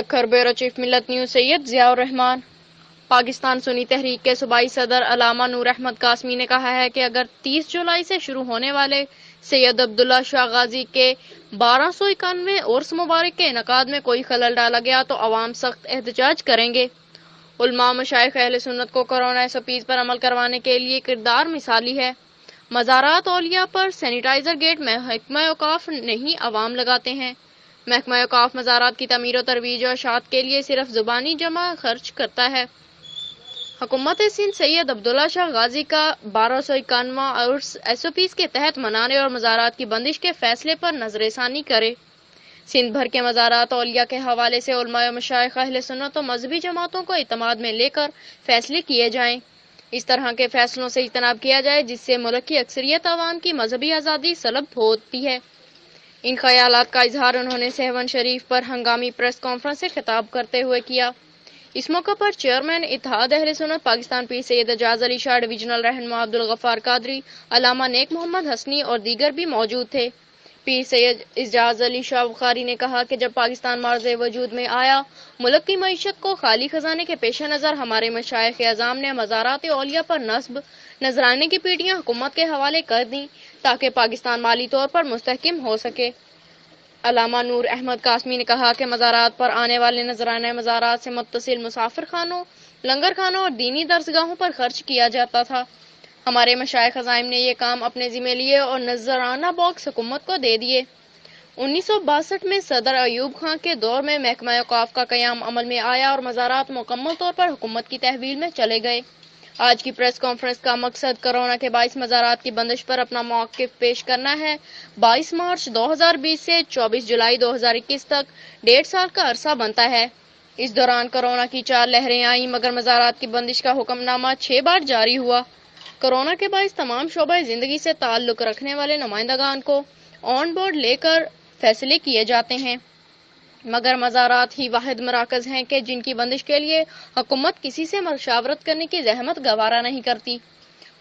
Sukkur bureau chief ملت news سید ضیاء الرحمان۔ پاکستان سنی تحریک کے صوبائی صدر علامہ نور احمد قاسمی نے کہا ہے کہ اگر 30 جولائی سے شروع ہونے والے سید عبداللہ شاہ غازی کے 1291ویں عرس مبارک کے انعقاد میں کوئی خلل ڈالا گیا تو عوام سخت احتجاج کریں گے۔ علماء مشائخ اہل سنت کو کورونا SOPs پر عمل کروانے کے لیے کردار مثالی ہے۔ مزارات اولیاء پر سینیٹائزر گیٹ محکمہ اوقاف نہیں عوام لگاتے ہیں۔ محکمہ اوقاف مزارات کی تعمیر و ترویج و اشاعت کے لیے صرف زبانی جمع خرچ کرتا ہے۔ حکومت سندھ سید عبداللہ شاہ غازی کا 1251واں عرس SOPs کے تحت منانے اور مزارات کی بندش کے فیصلے پر نظر ثانی کرے۔ سندھ بھر کے مزارات اولیاء کے حوالے سے علماء و مشائخ اہل سنت و مذہبی جماعتوں کو اعتماد میں لے کر فیصلے کیے جائیں۔ اس طرح کے فیصلوں سے اجتناب کیا جائے جس سے ملک کی اکثریت عوام کی مذہبی آزادی سلب ہوتی ہے۔ ان خیالات کا اظہار انہوں نے سہون شریف پر ہنگامی پریس کانفرنس سے خطاب کرتے ہوئے کیا۔ اس موقع پر چیئرمین اتحاد اہل سنت پاکستان پیر سید اعجاز علی شاہ ڈویژنل رہنما عبدالغفار قادری، علامہ نیک محمد حسنی اور دیگر بھی موجود تھے۔ پیر سید اعجاز علی شاہ بخاری نے کہا کہ جب پاکستان معرض وجود میں آیا، ملک کی معیشت کو خالی خزانے کے پیش نظر ہمارے مشائخ اعظام نے مزارات اولیاء پر نصب نذرانے کی پیٹیاں حکومت کے حوالے کر دیں تاکہ پاکستان مالی طور پر مستحکم ہو سکے۔ علامہ نور احمد قاسمی نے کہا کہ مزارات پر آنے والے نذرانے مزارات سے متصل مسافر خانوں، لنگر خانوں اور دینی درسگاہوں پر خرچ کیا جاتا تھا۔ ہمارے مشائخ عزائم نے یہ کام اپنے ذمہ لیے اور نذرانہ باکس حکومت کو دے دیے۔ 1962 میں صدر ایوب خان کے دور میں محکمہ اوقاف کا قیام عمل میں آیا اور مزارات مکمل طور پر حکومت کی تحویل میں چلے گئے۔ آج کی پریس کانفرنس کا مقصد کورونا کے باعث مزارات کی بندش پر اپنا موقف پیش کرنا ہے۔ 22 مارچ 2020 سے 24 جولائی 2021 تک 1.5 سال کا عرصہ بنتا ہے۔ اس دوران کورونا کی 4 لہریں آئیں مگر مزارات کی بندش کا حکم نامہ 6 بار جاری ہوا۔ کورونا کے باعث تمام شعبہ زندگی سے تعلق رکھنے والے نمائندگان کو آن بورڈ لے کر فیصلے کیے جاتے ہیں، مگر مزارات ہی واحد مراکز ہیں کہ جن کی بندش کے لیے حکومت کسی سے مشاورت کرنے کی زحمت گوارا نہیں کرتی۔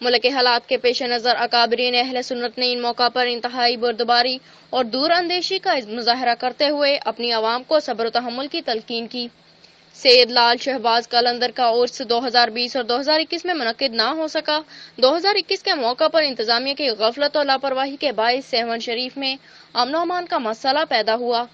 ملک کے حالات کے پیش نظر اکابرین اہل سنت نے ان موقع پر انتہائی بردباری اور دور اندیشی کا مظاہرہ کرتے ہوئے اپنی عوام کو صبر و تحمل کی تلقین کی۔ سید لال شہباز قلندر کا عرس 2020 اور 2021 میں منعقد نہ ہو سکا۔ 2021 کے موقع پر انتظامیہ کی غفلت اور لاپرواہی کے باعث سہون شریف میں امن و امان کا مسئلہ پیدا ہوا،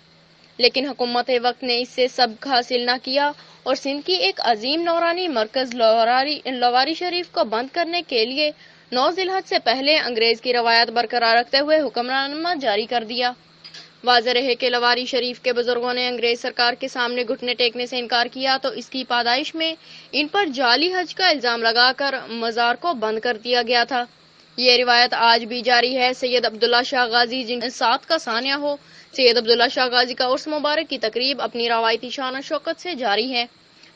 لیکن حکومت وقت نے اس سے سبق حاصل نہ کیا اور سندھ کی ایک عظیم نورانی مرکز لواری شریف کو بند کرنے کے لیے 9 ذی الحج سے پہلے انگریز کی روایت برقرار رکھتے ہوئے حکمنامہ جاری کر دیا۔ واضح رہے کہ لواری شریف کے بزرگوں نے انگریز سرکار کے سامنے گھٹنے ٹیکنے سے انکار کیا تو اس کی پاداش میں ان پر جعلی حج کا الزام لگا کر مزار کو بند کر دیا گیا تھا۔ یہ روایت آج بھی جاری ہے۔ سید عبداللہ شاہ غازی جن سات کا ثانیہ ہو، سید عبداللہ شاہ غازی کا عرس مبارک کی تقریب اپنی روایتی شان و شوکت سے جاری ہے،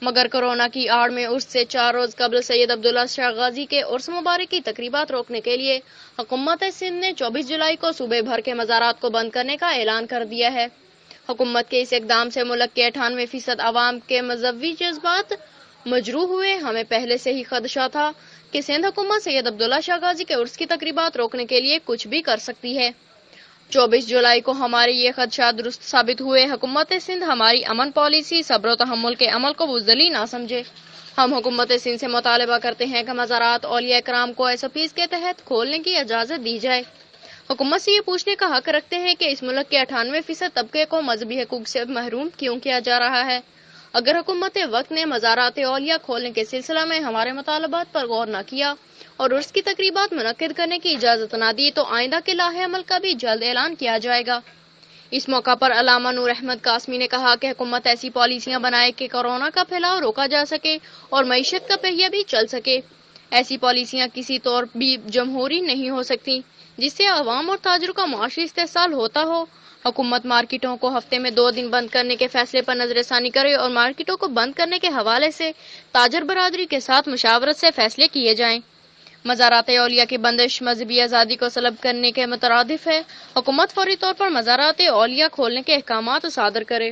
مگر کورونا کی آڑ میں عرس سے 4 روز قبل سید عبداللہ شاہ غازی کے عرس مبارک کی تقریبات روکنے کے لیے حکومت سندھ نے 24 جولائی کو صوبے بھر کے مزارات کو بند کرنے کا اعلان کر دیا ہے۔ حکومت کے اس اقدام سے ملک کے 98% عوام کے مذہبی جذبات مجروح ہوئے۔ ہمیں پہلے سے ہی خدشہ تھا کہ سندھ حکومت سید عبداللہ شاہ غازی کے عرس کی تقریبات روکنے کے لیے کچھ بھی کر سکتی ہے۔ 24 جولائی کو ہمارے یہ خدشات درست ثابت ہوئے۔ حکومت سندھ ہماری امن پالیسی، صبر و تحمل کے عمل کو بزدلی نہ سمجھے۔ ہم حکومت سندھ سے مطالبہ کرتے ہیں کہ مزارات اولیاء کرام کو SOPs کے تحت کھولنے کی اجازت دی جائے۔ حکومت سے یہ پوچھنے کا حق رکھتے ہیں کہ اس ملک کے 98% طبقے کو مذہبی حقوق سے محروم کیوں کیا جا رہا ہے۔ اگر حکومت وقت نے مزارات اولیاء کھولنے کے سلسلہ میں ہمارے مطالبات پر غور نہ کیا اور عرس کی تقریبات منعقد کرنے کی اجازت نہ دی تو آئندہ کے لاہے عمل کا بھی جلد اعلان کیا جائے گا۔ اس موقع پر علامہ نور احمد قاسمی نے کہا کہ حکومت ایسی پالیسیاں بنائے کہ کورونا کا پھیلاؤ روکا جا سکے اور معیشت کا پہیہ بھی چل سکے۔ ایسی پالیسیاں کسی طور بھی جمہوری نہیں ہو سکتی جس سے عوام اور تاجروں کا معاشی استحصال ہوتا ہو۔ حکومت مارکیٹوں کو ہفتے میں 2 دن بند کرنے کے فیصلے پر نظر ثانی کرے اور مارکیٹوں کو بند کرنے کے حوالے سے تاجر برادری کے ساتھ مشاورت سے فیصلے کیے جائیں۔ مزارات اولیاء کی بندش مذہبی آزادی کو سلب کرنے کے مترادف ہے۔ حکومت فوری طور پر مزارات اولیاء کھولنے کے احکامات صادر کرے۔